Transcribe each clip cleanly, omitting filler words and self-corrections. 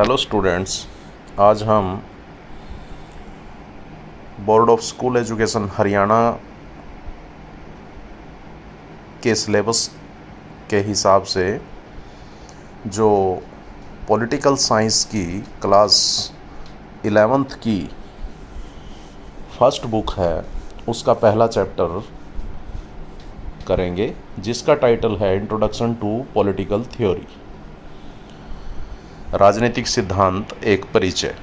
Hello students, आज हम board of school education Haryana के सिलेबस के हिसाब से जो पॉलिटिकल साइंस की क्लास 11th की फर्स्ट बुक है उसका पहला चैप्टर करेंगे, जिसका टाइटल है इंट्रोडक्शन टू पॉलिटिकल थ्योरी, राजनीतिक सिद्धांत एक परिचय।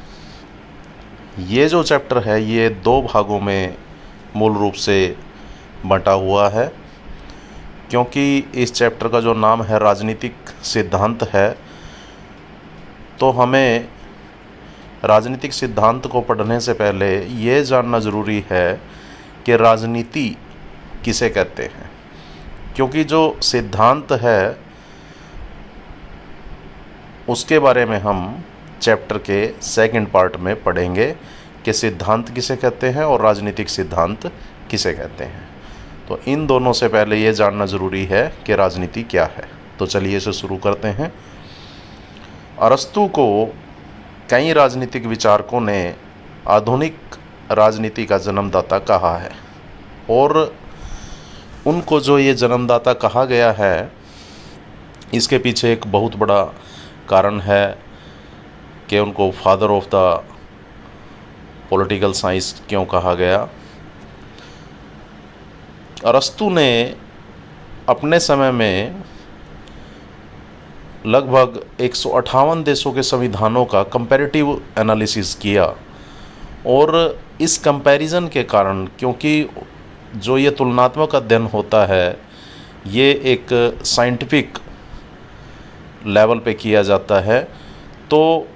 ये जो चैप्टर है ये 2 भागों में मूल रूप से बंटा हुआ है, क्योंकि इस चैप्टर का जो नाम है राजनीतिक सिद्धांत है, तो हमें राजनीतिक सिद्धांत को पढ़ने से पहले ये जानना ज़रूरी है कि राजनीति किसे कहते हैं। क्योंकि जो सिद्धांत है उसके बारे में हम चैप्टर के सेकंड पार्ट में पढ़ेंगे कि सिद्धांत किसे कहते हैं और राजनीतिक सिद्धांत किसे कहते हैं। तो इन दोनों से पहले ये जानना ज़रूरी है कि राजनीति क्या है। तो चलिए इसे शुरू करते हैं। अरस्तु को कई राजनीतिक विचारकों ने आधुनिक राजनीति का जन्मदाता कहा है, और उनको जो ये जन्मदाता कहा गया है इसके पीछे एक बहुत बड़ा कारण है कि उनको father of the political science क्यों कहा गया। अरस्तु ने अपने समय में लगभग 158 देशों के संविधानों का कंपैरेटिव एनालिसिस किया, और इस कंपैरिजन के कारण, क्योंकि जो ये तुलनात्मक अध्ययन होता है ये एक साइंटिफिक लेवल पे किया जाता है, तो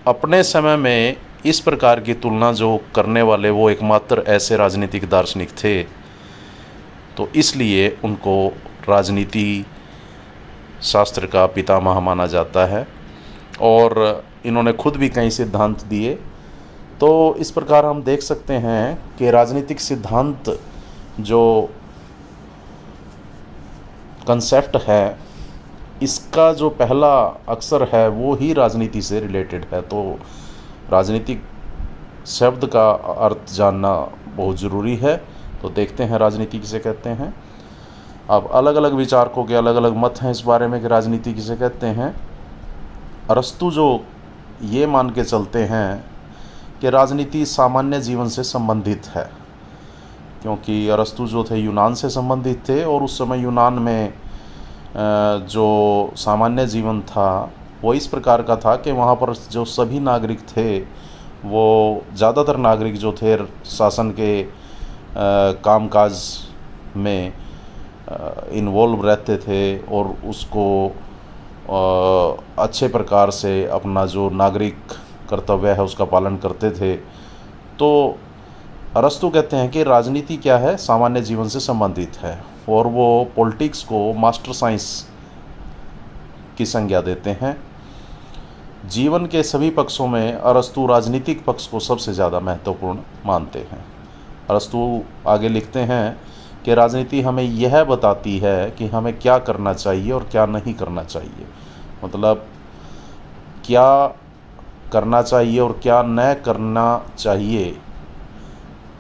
अपने समय में इस प्रकार की तुलना जो करने वाले वो एकमात्र ऐसे राजनीतिक दार्शनिक थे, तो इसलिए उनको राजनीति शास्त्र का पितामह माना जाता है, और इन्होंने खुद भी कई सिद्धांत दिए। तो इस प्रकार हम देख सकते हैं कि राजनीतिक सिद्धांत जो कंसेप्ट है इसका जो पहला अक्षर है वो ही राजनीति से रिलेटेड है। तो राजनीतिक शब्द का अर्थ जानना बहुत ज़रूरी है। तो देखते हैं राजनीति किसे कहते हैं। अब अलग अलग विचारकों के अलग अलग मत हैं इस बारे में कि राजनीति किसे कहते हैं। अरस्तु जो ये मान के चलते हैं कि राजनीति सामान्य जीवन से संबंधित है, क्योंकि अरस्तु जो थे यूनान से संबंधित थे, और उस समय यूनान में जो सामान्य जीवन था वो इस प्रकार का था कि वहाँ पर जो सभी नागरिक थे, वो ज़्यादातर नागरिक जो थे शासन के कामकाज में इन्वॉल्व रहते थे, और उसको अच्छे प्रकार से अपना जो नागरिक कर्तव्य है उसका पालन करते थे। तो अरस्तु कहते हैं कि राजनीति क्या है, सामान्य जीवन से संबंधित है, और वो पॉलिटिक्स को मास्टर साइंस की संज्ञा देते हैं। जीवन के सभी पक्षों में अरस्तु राजनीतिक पक्ष को सबसे ज़्यादा महत्वपूर्ण मानते हैं। अरस्तु आगे लिखते हैं कि राजनीति हमें यह बताती है कि हमें क्या करना चाहिए और क्या नहीं करना चाहिए, मतलब क्या करना चाहिए और क्या न करना चाहिए,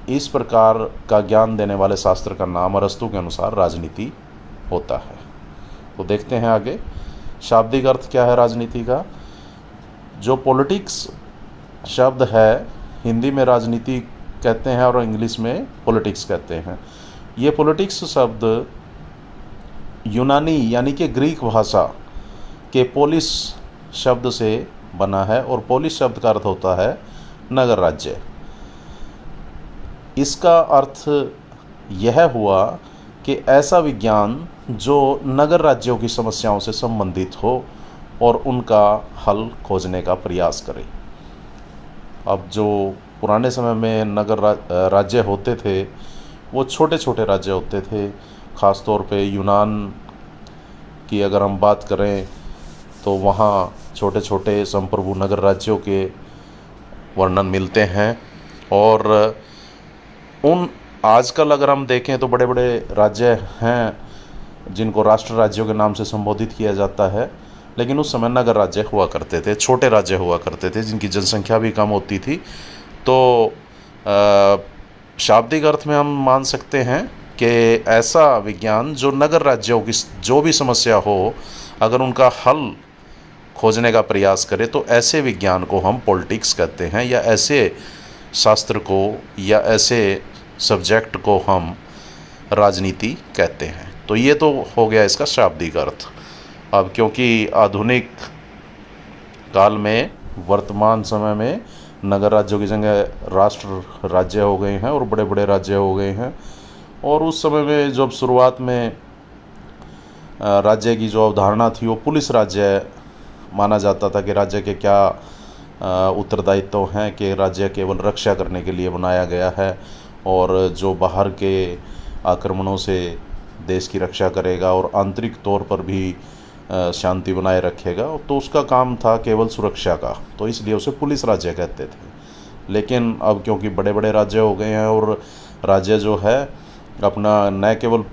इस प्रकार का ज्ञान देने वाले शास्त्र का नाम अरस्तु के अनुसार राजनीति होता है। तो देखते हैं आगे शाब्दिक अर्थ क्या है राजनीति का। जो पॉलिटिक्स शब्द है हिंदी में राजनीति कहते हैं और इंग्लिश में पॉलिटिक्स कहते हैं। ये पॉलिटिक्स शब्द यूनानी यानी कि ग्रीक भाषा के पोलिस शब्द से बना है, और पोलिस शब्द का अर्थ होता है नगर राज्य। इसका अर्थ यह हुआ कि ऐसा विज्ञान जो नगर राज्यों की समस्याओं से संबंधित हो और उनका हल खोजने का प्रयास करे। अब जो पुराने समय में नगर राज्य होते थे वो छोटे छोटे राज्य होते थे। ख़ास तौर पे यूनान की अगर हम बात करें तो वहाँ छोटे छोटे संप्रभु नगर राज्यों के वर्णन मिलते हैं, और उन आजकल अगर हम देखें तो बड़े बड़े राज्य हैं जिनको राष्ट्र राज्यों के नाम से संबोधित किया जाता है, लेकिन उस समय नगर राज्य हुआ करते थे, छोटे राज्य हुआ करते थे जिनकी जनसंख्या भी कम होती थी। तो शाब्दिक अर्थ में हम मान सकते हैं कि ऐसा विज्ञान जो नगर राज्यों की जो भी समस्या हो, अगर उनका हल खोजने का प्रयास करे, तो ऐसे विज्ञान को हम पॉलिटिक्स कहते हैं, या ऐसे शास्त्र को या ऐसे सब्जेक्ट को हम राजनीति कहते हैं। तो ये तो हो गया इसका शाब्दिक अर्थ। अब क्योंकि आधुनिक काल में, वर्तमान समय में नगर राज्यों की जगह राष्ट्र राज्य हो गए हैं और बड़े बड़े राज्य हो गए हैं। और उस समय में जब शुरुआत में राज्य की जो अवधारणा थी वो पुलिस राज्य माना जाता था कि राज्य के क्या उत्तरदायित्व हैं, कि राज्य केवल रक्षा करने के लिए बनाया गया है और जो बाहर के आक्रमणों से देश की रक्षा करेगा और आंतरिक तौर पर भी शांति बनाए रखेगा, तो उसका काम था केवल सुरक्षा का, तो इसलिए उसे पुलिस राज्य कहते थे। लेकिन अब क्योंकि बड़े बड़े राज्य हो गए हैं और राज्य जो है अपना न केवल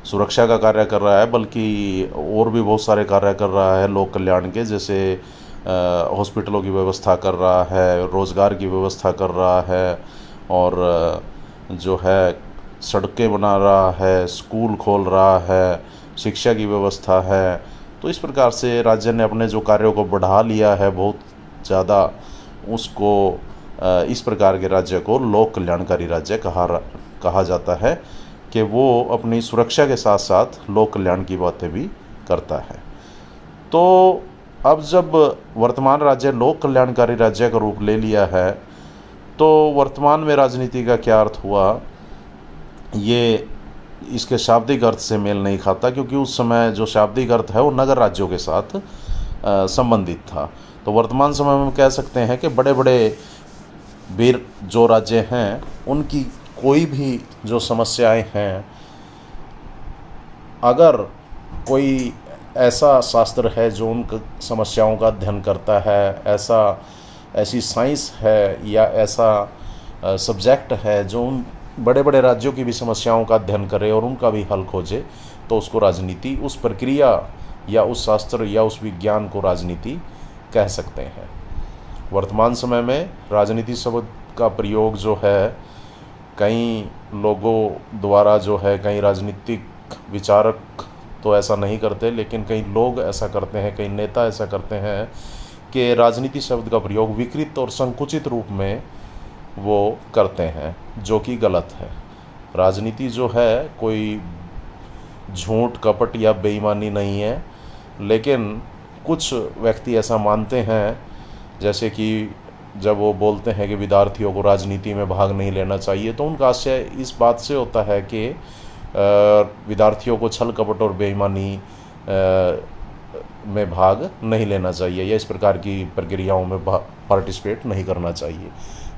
सुरक्षा का कार्य कर रहा है बल्कि और भी बहुत सारे कार्य कर रहा है लोक कल्याण के, जैसे हॉस्पिटलों की व्यवस्था कर रहा है, रोज़गार की व्यवस्था कर रहा है, और जो है सड़कें बना रहा है, स्कूल खोल रहा है, शिक्षा की व्यवस्था है। तो इस प्रकार से राज्य ने अपने जो कार्यों को बढ़ा लिया है बहुत ज़्यादा, उसको इस प्रकार के राज्य को लोक कल्याणकारी राज्य कहा जाता है, कि वो अपनी सुरक्षा के साथ साथ लोक कल्याण की बातें भी करता है। तो अब जब वर्तमान राज्य लोक कल्याणकारी राज्य का रूप ले लिया है, तो वर्तमान में राजनीति का क्या अर्थ हुआ, ये इसके शाब्दिक अर्थ से मेल नहीं खाता, क्योंकि उस समय जो शाब्दिक अर्थ है वो नगर राज्यों के साथ संबंधित था। तो वर्तमान समय में हम कह सकते हैं कि बड़े बड़े वीर जो राज्य हैं उनकी कोई भी जो समस्याएं हैं, अगर कोई ऐसा शास्त्र है जो उन समस्याओं का अध्ययन करता है, ऐसी साइंस है या ऐसा सब्जेक्ट है जो उन बड़े बड़े राज्यों की भी समस्याओं का अध्ययन करे और उनका भी हल खोजे, तो उसको राजनीति, उस प्रक्रिया या उस शास्त्र या उस विज्ञान को राजनीति कह सकते हैं। वर्तमान समय में राजनीति शब्द का प्रयोग जो है कई लोगों द्वारा जो है, कई राजनीतिक विचारक तो ऐसा नहीं करते, लेकिन कई लोग ऐसा करते हैं, कई नेता ऐसा करते हैं कि राजनीति शब्द का प्रयोग विकृत और संकुचित रूप में वो करते हैं, जो कि गलत है। राजनीति जो है कोई झूठ, कपट या बेईमानी नहीं है, लेकिन कुछ व्यक्ति ऐसा मानते हैं, जैसे कि जब वो बोलते हैं कि विद्यार्थियों को राजनीति में भाग नहीं लेना चाहिए, तो उनका आशय इस बात से होता है कि विद्यार्थियों को छल कपट और बेईमानी में भाग नहीं लेना चाहिए या इस प्रकार की प्रक्रियाओं में पार्टिसिपेट नहीं करना चाहिए,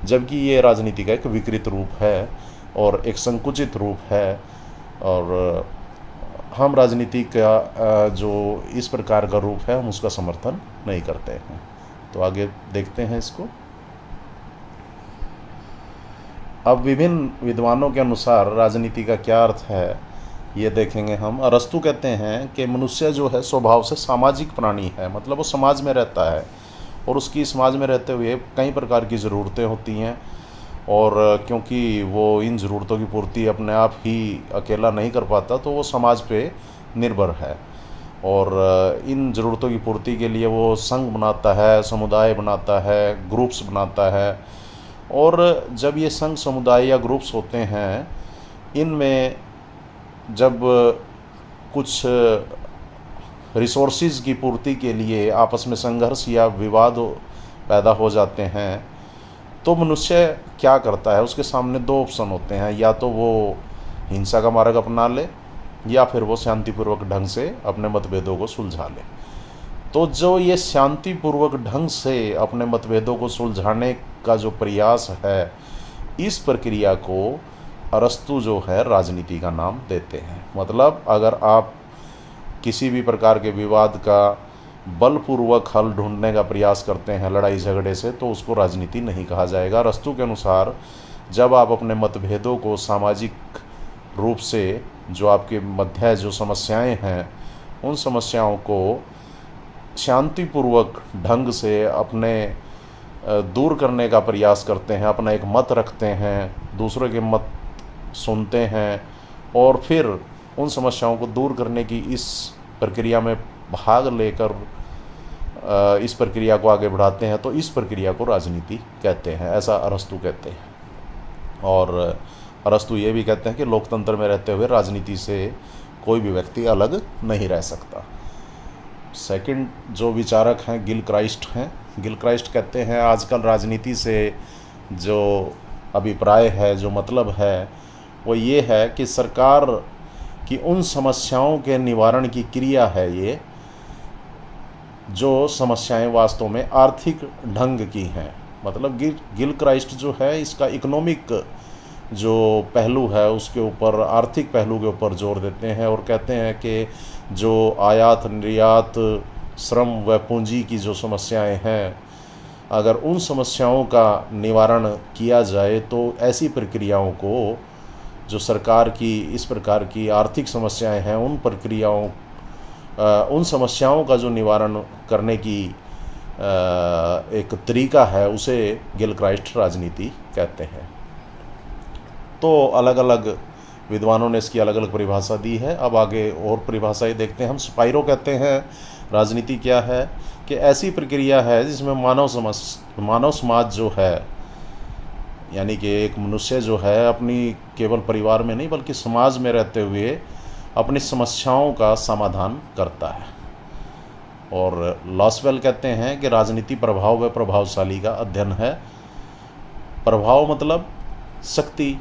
जबकि ये राजनीति का एक विकृत रूप है और एक संकुचित रूप है। और हम राजनीति का जो इस प्रकार का रूप है हम उसका समर्थन नहीं करते हैं। तो आगे देखते हैं इसको। अब विभिन्न विद्वानों के अनुसार राजनीति का क्या अर्थ है ये देखेंगे हम। अरस्तु कहते हैं कि मनुष्य जो है स्वभाव से सामाजिक प्राणी है, मतलब वो समाज में रहता है और उसकी समाज में रहते हुए कई प्रकार की ज़रूरतें होती हैं, और क्योंकि वो इन ज़रूरतों की पूर्ति अपने आप ही अकेला नहीं कर पाता, तो वो समाज पे निर्भर है और इन ज़रूरतों की पूर्ति के लिए वो संघ बनाता है, समुदाय बनाता है, ग्रुप्स बनाता है। और जब ये संघ, समुदाय या ग्रुप्स होते हैं, इनमें जब कुछ रिसोर्सेज की पूर्ति के लिए आपस में संघर्ष या विवाद पैदा हो जाते हैं, तो मनुष्य क्या करता है, उसके सामने दो ऑप्शन होते हैं, या तो वो हिंसा का मार्ग अपना ले या फिर वो शांतिपूर्वक ढंग से अपने मतभेदों को सुलझा ले। तो जो ये शांतिपूर्वक ढंग से अपने मतभेदों को सुलझाने का जो प्रयास है, इस प्रक्रिया को अरस्तु जो है राजनीति का नाम देते हैं। मतलब अगर आप किसी भी प्रकार के विवाद का बलपूर्वक हल ढूंढने का प्रयास करते हैं लड़ाई झगड़े से, तो उसको राजनीति नहीं कहा जाएगा। अरस्तु के अनुसार जब आप अपने मतभेदों को सामाजिक रूप से, जो आपके मध्य जो समस्याएं हैं, उन समस्याओं को शांतिपूर्वक ढंग से अपने दूर करने का प्रयास करते हैं, अपना एक मत रखते हैं, दूसरों के मत सुनते हैं और फिर उन समस्याओं को दूर करने की इस प्रक्रिया में भाग लेकर इस प्रक्रिया को आगे बढ़ाते हैं, तो इस प्रक्रिया को राजनीति कहते हैं, ऐसा अरस्तु कहते हैं। और अरस्तु ये भी कहते हैं कि लोकतंत्र में रहते हुए राजनीति से कोई भी व्यक्ति अलग नहीं रह सकता। सेकंड जो विचारक हैं गिल क्राइस्ट हैं। गिल क्राइस्ट कहते हैं आजकल राजनीति से जो अभिप्राय है, जो मतलब है, वो ये है कि सरकार की उन समस्याओं के निवारण की क्रिया है ये, जो समस्याएं वास्तव में आर्थिक ढंग की हैं। मतलब गिल क्राइस्ट जो है इसका इकोनॉमिक जो पहलू है उसके ऊपर, आर्थिक पहलू के ऊपर जोर देते हैं और कहते हैं कि जो आयात निर्यात, श्रम व पूंजी की जो समस्याएं हैं, अगर उन समस्याओं का निवारण किया जाए तो ऐसी प्रक्रियाओं को, जो सरकार की इस प्रकार की आर्थिक समस्याएं हैं, उन समस्याओं का जो निवारण करने की एक तरीका है, उसे गिल क्राइस्ट राजनीति कहते हैं। तो अलग अलग विद्वानों ने इसकी अलग अलग परिभाषा दी है। अब आगे और परिभाषाएं देखते हैं हम। स्पाइरो कहते हैं राजनीति क्या है कि ऐसी प्रक्रिया है जिसमें मानव समाज जो है, यानी कि एक मनुष्य जो है अपनी केवल परिवार में नहीं बल्कि समाज में रहते हुए अपनी समस्याओं का समाधान करता है। और लॉसवेल कहते हैं कि राजनीति प्रभाव व प्रभावशाली का अध्ययन है। प्रभाव मतलब शक्ति,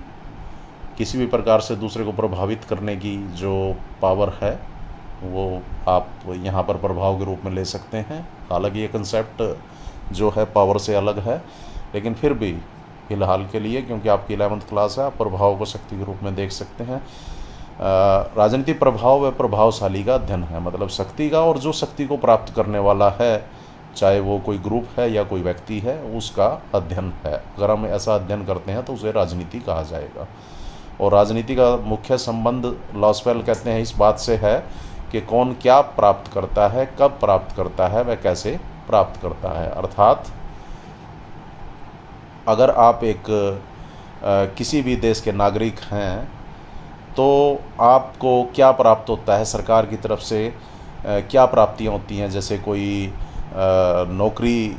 किसी भी प्रकार से दूसरे को प्रभावित करने की जो पावर है वो आप यहाँ पर प्रभाव के रूप में ले सकते हैं। हालांकि ये कंसेप्ट जो है पावर से अलग है, लेकिन फिर भी फ़िलहाल के लिए, क्योंकि आपकी 11th क्लास है, आप प्रभाव को शक्ति के रूप में देख सकते हैं। राजनीति प्रभाव व प्रभावशाली का अध्ययन है, मतलब शक्ति का, और जो शक्ति को प्राप्त करने वाला है, चाहे वो कोई ग्रुप है या कोई व्यक्ति है, उसका अध्ययन है। अगर हम ऐसा अध्ययन करते हैं तो उसे राजनीति कहा जाएगा। और राजनीति का मुख्य संबंध लॉसवेल कहते हैं इस बात से है कि कौन क्या प्राप्त करता है, कब प्राप्त करता है, वह कैसे प्राप्त करता है। अर्थात अगर आप एक किसी भी देश के नागरिक हैं तो आपको क्या प्राप्त होता है, सरकार की तरफ से क्या प्राप्तियां होती हैं। जैसे कोई नौकरी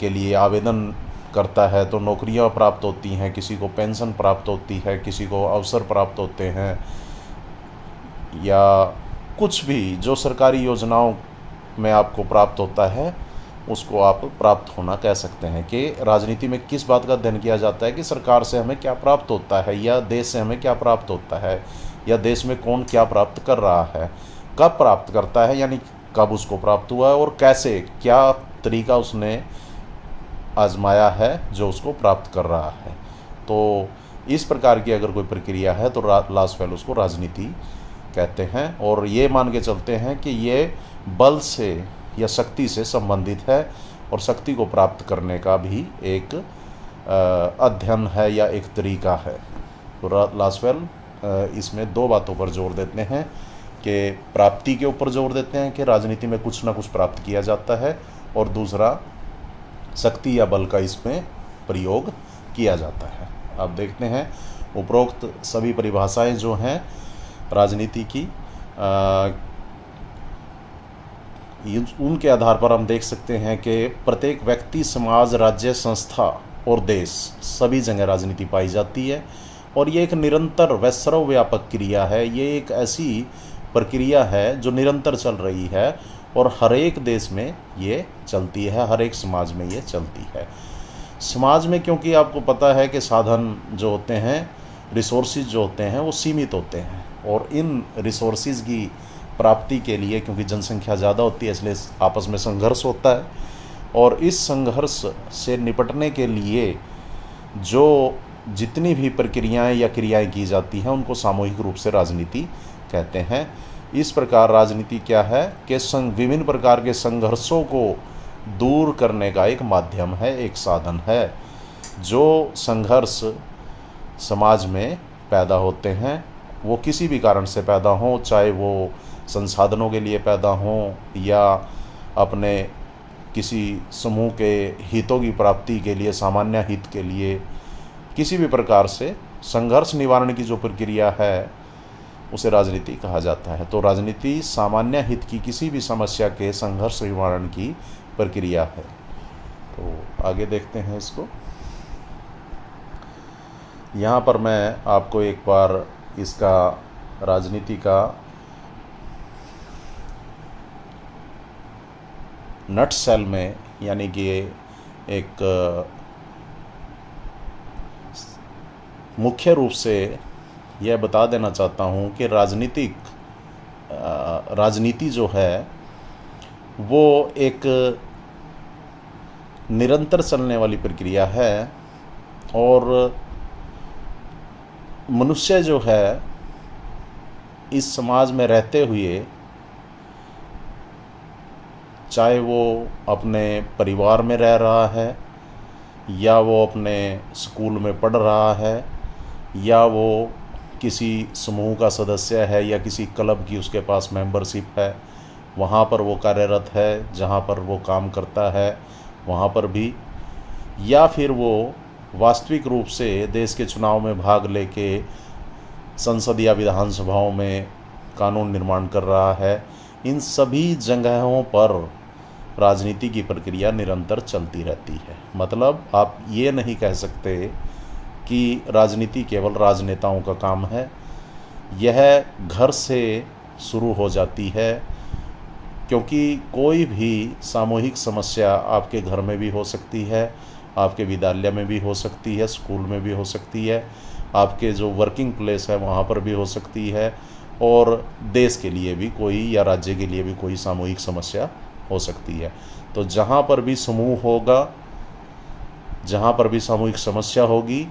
के लिए आवेदन करता है तो नौकरियां प्राप्त होती हैं, किसी को पेंशन प्राप्त होती है, किसी को अवसर प्राप्त होते हैं, या कुछ भी जो सरकारी योजनाओं में आपको प्राप्त होता है उसको आप प्राप्त होना कह सकते हैं। कि राजनीति में किस बात का अध्ययन किया जाता है कि सरकार से हमें क्या प्राप्त होता है, या देश से हमें क्या प्राप्त होता है, या देश में कौन क्या प्राप्त कर रहा है, कब प्राप्त करता है, यानी कब उसको प्राप्त हुआ है, और कैसे, क्या तरीका उसने आजमाया है जो उसको प्राप्त कर रहा है। तो इस प्रकार की अगर कोई प्रक्रिया है तो लॉसवेल उसको राजनीति कहते हैं। और ये मान के चलते हैं कि ये बल से या शक्ति से संबंधित है और शक्ति को प्राप्त करने का भी एक अध्ययन है या एक तरीका है। तो लॉसवेल इसमें दो बातों पर जोर देते हैं कि प्राप्ति के ऊपर जोर देते हैं कि राजनीति में कुछ ना कुछ प्राप्त किया जाता है, और दूसरा शक्ति या बल का इसमें प्रयोग किया जाता है। अब देखते हैं उपरोक्त सभी परिभाषाएं जो हैं राजनीति की, उनके आधार पर हम देख सकते हैं कि प्रत्येक व्यक्ति, समाज, राज्य, संस्था और देश, सभी जगह राजनीति पाई जाती है। और ये एक निरंतर व सर्वव्यापक क्रिया है। ये एक ऐसी प्रक्रिया है जो निरंतर चल रही है और हर एक देश में ये चलती है, हर एक समाज में ये चलती है। समाज में क्योंकि आपको पता है कि साधन जो होते हैं, रिसोर्सेज जो होते हैं, वो सीमित होते हैं, और इन रिसोर्सेज की प्राप्ति के लिए, क्योंकि जनसंख्या ज़्यादा होती है, इसलिए आपस में संघर्ष होता है। और इस संघर्ष से निपटने के लिए जो जितनी भी प्रक्रियाएं या क्रियाएं की जाती हैं उनको सामूहिक रूप से राजनीति कहते हैं। इस प्रकार राजनीति क्या है कि विभिन्न प्रकार के संघर्षों को दूर करने का एक माध्यम है, एक साधन है। जो संघर्ष समाज में पैदा होते हैं वो किसी भी कारण से पैदा हों, चाहे वो संसाधनों के लिए पैदा हों या अपने किसी समूह के हितों की प्राप्ति के लिए, सामान्य हित के लिए किसी भी प्रकार से संघर्ष निवारण की जो प्रक्रिया है उसे राजनीति कहा जाता है। तो राजनीति सामान्य हित की किसी भी समस्या के संघर्ष निवारण की प्रक्रिया है। तो आगे देखते हैं इसको। यहाँ पर मैं आपको एक बार इसका राजनीति का नट सेल में, यानी कि एक मुख्य रूप से यह बता देना चाहता हूँ कि राजनीति जो है वो एक निरंतर चलने वाली प्रक्रिया है और मनुष्य जो है इस समाज में रहते हुए, चाहे वो अपने परिवार में रह रहा है या वो अपने स्कूल में पढ़ रहा है या वो किसी समूह का सदस्य है या किसी क्लब की उसके पास मेंबरशिप है, वहाँ पर वो कार्यरत है, जहाँ पर वो काम करता है वहाँ पर भी, या फिर वो वास्तविक रूप से देश के चुनाव में भाग लेके संसद या विधानसभाओं में कानून निर्माण कर रहा है, इन सभी जगहों पर राजनीति की प्रक्रिया निरंतर चलती रहती है। मतलब आप ये नहीं कह सकते कि राजनीति केवल राजनेताओं का काम है। यह घर से शुरू हो जाती है, क्योंकि कोई भी सामूहिक समस्या आपके घर में भी हो सकती है, आपके विद्यालय में भी हो सकती है, स्कूल में भी हो सकती है, आपके जो वर्किंग प्लेस है वहाँ पर भी हो सकती है, और देश के लिए भी कोई या राज्य के लिए भी कोई सामूहिक समस्या हो सकती है। तो जहाँ पर भी समूह होगा, जहाँ पर भी सामूहिक समस्या होगी,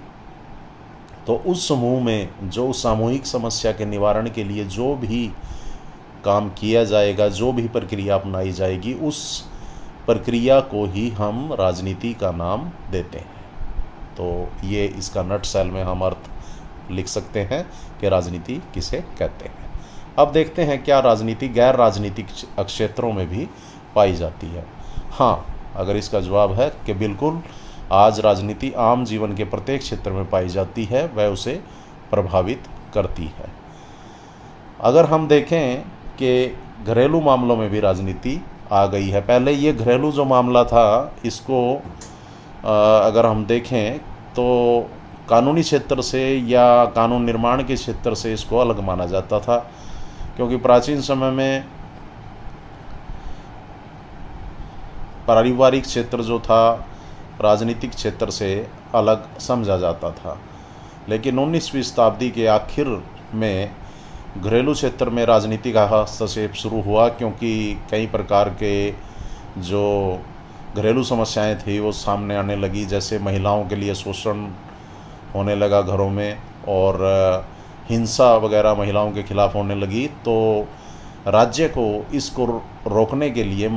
तो उस समूह में जो सामूहिक समस्या के निवारण के लिए जो भी काम किया जाएगा, जो भी प्रक्रिया अपनाई जाएगी, उस प्रक्रिया को ही हम राजनीति का नाम देते हैं। तो ये इसका नट सेल में हम अर्थ लिख सकते हैं कि राजनीति किसे कहते हैं। अब देखते हैं क्या राजनीति गैर राजनीतिक क्षेत्रों में भी पाई जाती है। हाँ, अगर इसका जवाब है कि बिल्कुल, आज राजनीति आम जीवन के प्रत्येक क्षेत्र में पाई जाती है, वह उसे प्रभावित करती है। अगर हम देखें कि घरेलू मामलों में भी राजनीति आ गई है। पहले ये घरेलू जो मामला था, इसको अगर हम देखें तो कानूनी क्षेत्र से या कानून निर्माण के क्षेत्र से इसको अलग माना जाता था, क्योंकि प्राचीन समय में पारिवारिक क्षेत्र जो था राजनीतिक क्षेत्र से अलग समझा जाता था। लेकिन 19वीं शताब्दी के आखिर में घरेलू क्षेत्र में राजनीति का हस्तक्षेप शुरू हुआ, क्योंकि कई प्रकार के जो घरेलू समस्याएं थी वो सामने आने लगी। जैसे महिलाओं के लिए शोषण होने लगा घरों में, और हिंसा वगैरह महिलाओं के खिलाफ होने लगी। तो राज्य को इसको रोकने के लिए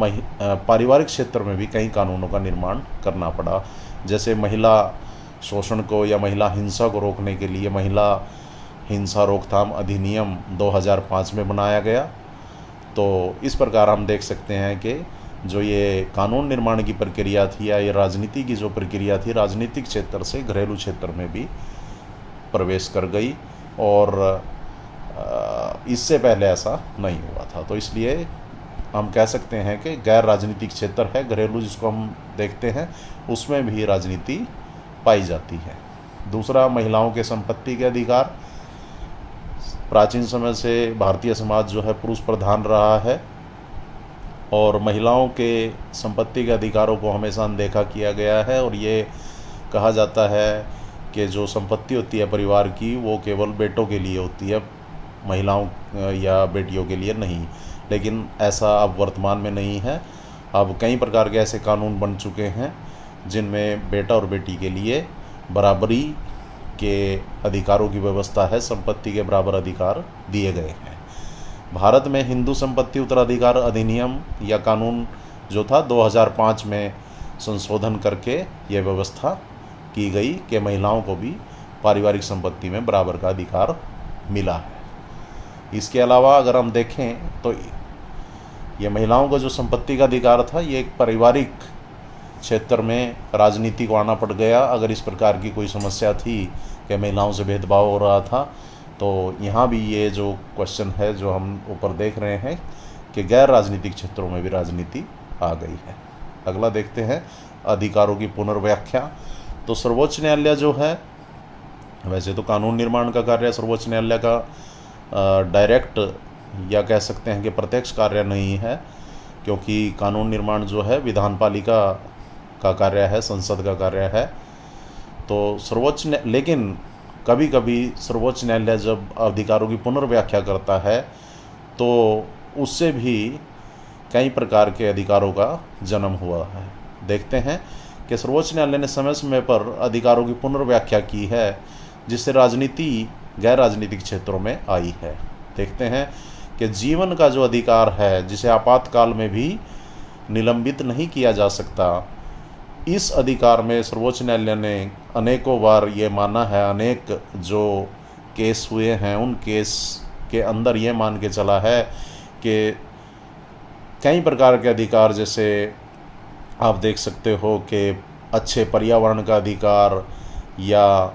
पारिवारिक क्षेत्र में भी कई कानूनों का निर्माण करना पड़ा। जैसे महिला शोषण को या महिला हिंसा को रोकने के लिए महिला हिंसा रोकथाम अधिनियम 2005 में बनाया गया। तो इस प्रकार हम देख सकते हैं कि जो ये कानून निर्माण की प्रक्रिया थी या ये राजनीति की जो प्रक्रिया थी, राजनीतिक क्षेत्र से घरेलू क्षेत्र में भी प्रवेश कर गई, और इससे पहले ऐसा नहीं हुआ था। तो इसलिए हम कह सकते हैं कि गैर राजनीतिक क्षेत्र है घरेलू, जिसको हम देखते हैं, उसमें भी राजनीति पाई जाती है। दूसरा, महिलाओं के संपत्ति के अधिकार। प्राचीन समय से भारतीय समाज जो है पुरुष प्रधान रहा है, और महिलाओं के संपत्ति के अधिकारों को हमेशा अनदेखा किया गया है, और ये कहा जाता है कि जो संपत्ति होती है परिवार की वो केवल बेटों के लिए होती है, महिलाओं या बेटियों के लिए नहीं। लेकिन ऐसा अब वर्तमान में नहीं है। अब कई प्रकार के ऐसे कानून बन चुके हैं जिनमें बेटा और बेटी के लिए बराबरी के अधिकारों की व्यवस्था है, संपत्ति के बराबर अधिकार दिए गए हैं। भारत में हिंदू संपत्ति उत्तराधिकार अधिनियम या कानून जो था 2005 में संशोधन करके ये व्यवस्था की गई कि महिलाओं को भी पारिवारिक संपत्ति में बराबर का अधिकार मिला है। इसके अलावा अगर हम देखें तो ये महिलाओं का जो संपत्ति का अधिकार था, ये एक पारिवारिक क्षेत्र में राजनीति को आना पड़ गया। अगर इस प्रकार की कोई समस्या थी कि महिलाओं से भेदभाव हो रहा था, तो यहाँ भी ये जो क्वेश्चन है जो हम ऊपर देख रहे हैं कि गैर राजनीतिक क्षेत्रों में भी राजनीति आ गई है। अगला देखते हैं अधिकारों की पुनर्व्याख्या। तो सर्वोच्च न्यायालय जो है, वैसे तो कानून निर्माण का कार्य सर्वोच्च न्यायालय का डायरेक्ट या कह सकते हैं कि प्रत्यक्ष कार्य नहीं है, क्योंकि कानून निर्माण जो है विधानपालिका का कार्य है, संसद का कार्य है। तो लेकिन कभी कभी सर्वोच्च न्यायालय जब अधिकारों की पुनर्व्याख्या करता है तो उससे भी कई प्रकार के अधिकारों का जन्म हुआ है। देखते हैं कि सर्वोच्च न्यायालय ने समय समय पर अधिकारों की पुनर्व्याख्या की है, जिससे राजनीति गैर राजनीतिक क्षेत्रों में आई है। देखते हैं कि जीवन का जो अधिकार है, जिसे आपातकाल में भी निलंबित नहीं किया जा सकता, इस अधिकार में सर्वोच्च न्यायालय ने अनेकों बार ये माना है, अनेक जो केस हुए हैं उन केस के अंदर ये मान के चला है कि कई प्रकार के अधिकार, जैसे आप देख सकते हो कि अच्छे पर्यावरण का अधिकार, या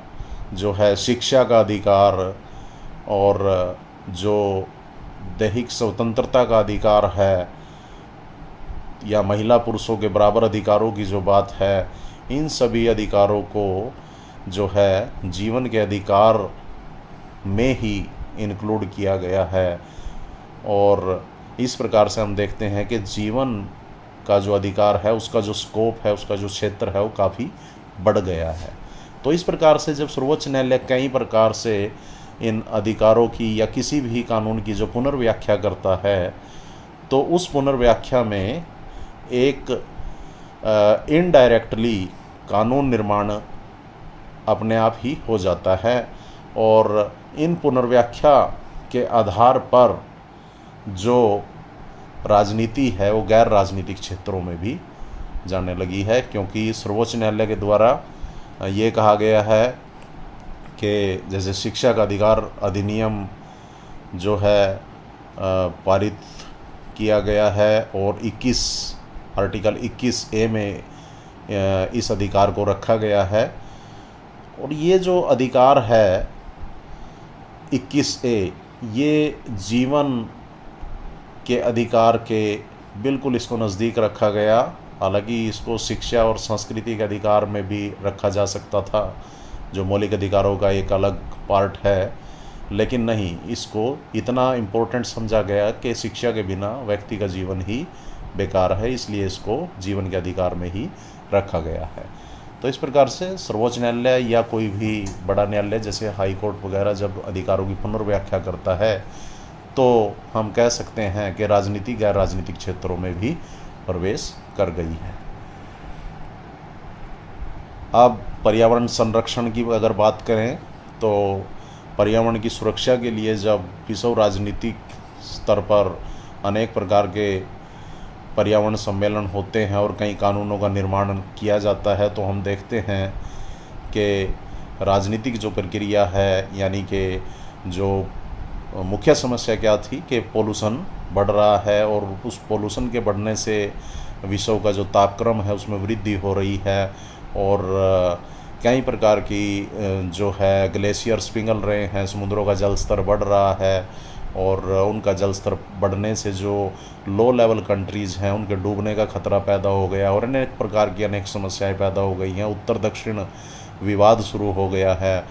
जो है शिक्षा का अधिकार, और जो दैहिक स्वतंत्रता का अधिकार है, या महिला पुरुषों के बराबर अधिकारों की जो बात है, इन सभी अधिकारों को जो है जीवन के अधिकार में ही इंक्लूड किया गया है। और इस प्रकार से हम देखते हैं कि जीवन का जो अधिकार है, उसका जो स्कोप है, उसका जो क्षेत्र है, वो काफ़ी बढ़ गया है। तो इस प्रकार से जब सर्वोच्च न्यायालय कई प्रकार से इन अधिकारों की या किसी भी कानून की जो पुनर्व्याख्या करता है, तो उस पुनर्व्याख्या में एक इनडायरेक्टली कानून निर्माण अपने आप ही हो जाता है। और इन पुनर्व्याख्या के आधार पर जो राजनीति है वो गैर राजनीतिक क्षेत्रों में भी जाने लगी है, क्योंकि सर्वोच्च न्यायालय के द्वारा ये कहा गया है कि जैसे शिक्षा का अधिकार अधिनियम जो है पारित किया गया है, और आर्टिकल 21A में इस अधिकार को रखा गया है। और ये जो अधिकार है 21A, ये जीवन के अधिकार के बिल्कुल इसको नज़दीक रखा गया। हालांकि इसको शिक्षा और संस्कृति के अधिकार में भी रखा जा सकता था, जो मौलिक अधिकारों का एक अलग पार्ट है, लेकिन नहीं, इसको इतना इम्पोर्टेंट समझा गया कि शिक्षा के बिना व्यक्ति का जीवन ही बेकार है, इसलिए इसको जीवन के अधिकार में ही रखा गया है। तो इस प्रकार से सर्वोच्च न्यायालय या कोई भी बड़ा न्यायालय जैसे हाई कोर्ट वगैरह जब अधिकारों की पुनर्व्याख्या करता है, तो हम कह सकते हैं कि राजनीति गैर राजनीतिक क्षेत्रों में भी प्रवेश कर गई है। अब पर्यावरण संरक्षण की अगर बात करें, तो पर्यावरण की सुरक्षा के लिए जब विश्व राजनीतिक स्तर पर अनेक प्रकार के पर्यावरण सम्मेलन होते हैं और कई कानूनों का निर्माण किया जाता है, तो हम देखते हैं कि राजनीतिक जो प्रक्रिया है, यानी कि जो मुख्य समस्या क्या थी कि पोल्यूशन बढ़ रहा है, और उस पोल्यूशन के बढ़ने से विश्व का जो तापक्रम है उसमें वृद्धि हो रही है, और कई प्रकार की जो है ग्लेशियर्स पिघल रहे हैं, समुद्रों का जल स्तर बढ़ रहा है, और उनका जल स्तर बढ़ने से जो लो लेवल कंट्रीज़ हैं उनके डूबने का खतरा पैदा हो गया, और अनेक प्रकार की अनेक समस्याएं पैदा हो गई हैं। उत्तर दक्षिण विवाद शुरू हो गया है।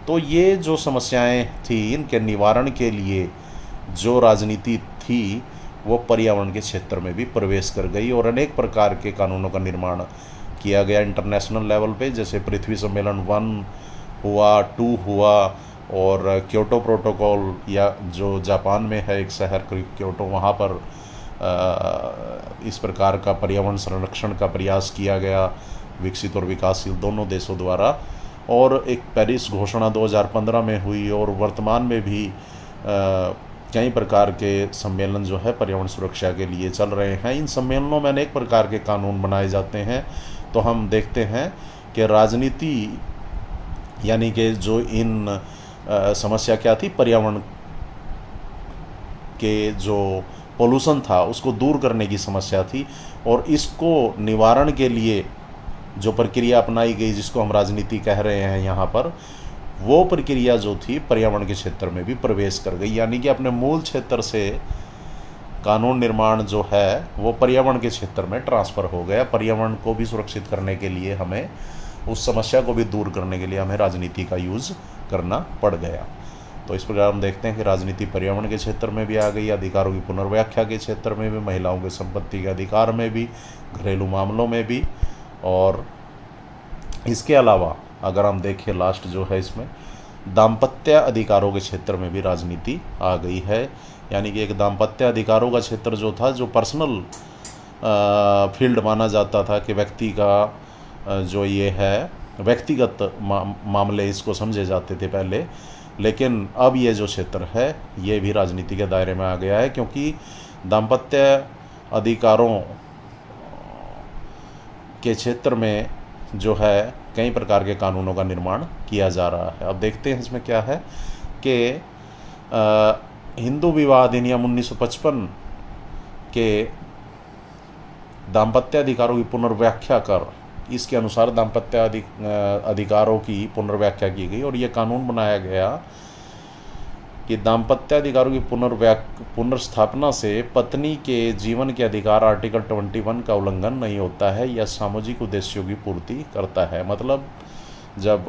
तो ये जो समस्याएं थी, इनके निवारण के लिए जो राजनीति थी वो पर्यावरण के क्षेत्र में भी प्रवेश कर गई, और अनेक प्रकार के कानूनों का निर्माण किया गया इंटरनेशनल लेवल पे। जैसे पृथ्वी सम्मेलन 1 हुआ, 2 हुआ, और क्योटो प्रोटोकॉल, या जो जापान में है एक शहर क्योटो, वहाँ पर इस प्रकार का पर्यावरण संरक्षण का प्रयास किया गया, विकसित और विकासशील दोनों देशों द्वारा। और एक पेरिस घोषणा 2015 में हुई, और वर्तमान में भी कई प्रकार के सम्मेलन जो है पर्यावरण सुरक्षा के लिए चल रहे हैं। इन सम्मेलनों में अनेक प्रकार के कानून बनाए जाते हैं। तो हम देखते हैं कि राजनीति यानी कि जो इन समस्या क्या थी, पर्यावरण के जो पोल्यूशन था उसको दूर करने की समस्या थी, और इसको निवारण के लिए जो प्रक्रिया अपनाई गई जिसको हम राजनीति कह रहे हैं यहाँ पर, वो प्रक्रिया जो थी पर्यावरण के क्षेत्र में भी प्रवेश कर गई। यानी कि अपने मूल क्षेत्र से कानून निर्माण जो है वो पर्यावरण के क्षेत्र में ट्रांसफ़र हो गया। पर्यावरण को भी सुरक्षित करने के लिए हमें, उस समस्या को भी दूर करने के लिए हमें राजनीति का यूज़ करना पड़ गया। तो इस प्रकार हम देखते हैं कि राजनीति पर्यावरण के क्षेत्र में भी आ गई, अधिकारों की पुनर्व्याख्या के क्षेत्र में भी, महिलाओं के संपत्ति के अधिकार में भी, घरेलू मामलों में भी, और इसके अलावा अगर हम देखें लास्ट जो है इसमें दाम्पत्य अधिकारों के क्षेत्र में भी राजनीति आ गई है। यानी कि एक दाम्पत्य अधिकारों का क्षेत्र जो था, जो पर्सनल फील्ड माना जाता था कि व्यक्ति का जो ये है व्यक्तिगत मामले इसको समझे जाते थे पहले, लेकिन अब ये जो क्षेत्र है ये भी राजनीति के दायरे में आ गया है, क्योंकि दाम्पत्य अधिकारों के क्षेत्र में जो है कई प्रकार के कानूनों का निर्माण किया जा रहा है। अब देखते हैं इसमें क्या है कि हिंदू विवाह अधिनियम 1955 के दाम्पत्य अधिकारों की पुनर्व्याख्या कर, इसके अनुसार दाम्पत्य अधिकारों की पुनर्व्याख्या की गई और ये कानून बनाया गया कि दाम्पत्य अधिकारों की पुनर्स्थापना से पत्नी के जीवन के अधिकार आर्टिकल 21 का उल्लंघन नहीं होता है या सामाजिक उद्देश्यों की पूर्ति करता है। मतलब जब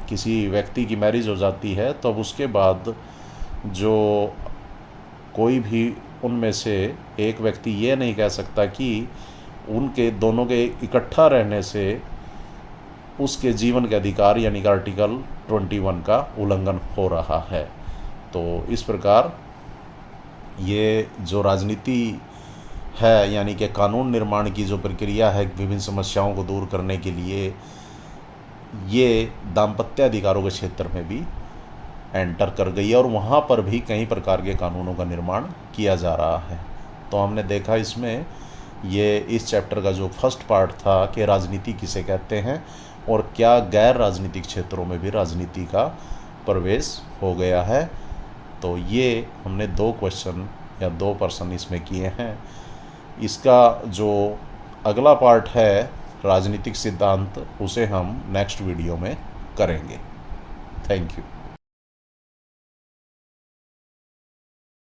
किसी व्यक्ति की मैरिज हो जाती है तो अब उसके बाद जो कोई भी उनमें से एक व्यक्ति ये नहीं कह सकता कि उनके दोनों के इकट्ठा रहने से उसके जीवन के अधिकार यानी कि आर्टिकल 21 का उल्लंघन हो रहा है। तो इस प्रकार ये जो राजनीति है यानी कि कानून निर्माण की जो प्रक्रिया है विभिन्न समस्याओं को दूर करने के लिए, ये दाम्पत्य अधिकारों के क्षेत्र में भी एंटर कर गई है और वहाँ पर भी कई प्रकार के कानूनों का निर्माण किया जा रहा है। तो हमने देखा इसमें ये इस चैप्टर का जो फर्स्ट पार्ट था कि राजनीति किसे कहते हैं और क्या गैर राजनीतिक क्षेत्रों में भी राजनीति का प्रवेश हो गया है। तो ये हमने 2 क्वेश्चन या 2 प्रश्न इसमें किए हैं। इसका जो अगला पार्ट है राजनीतिक सिद्धांत, उसे हम नेक्स्ट वीडियो में करेंगे। Thank you.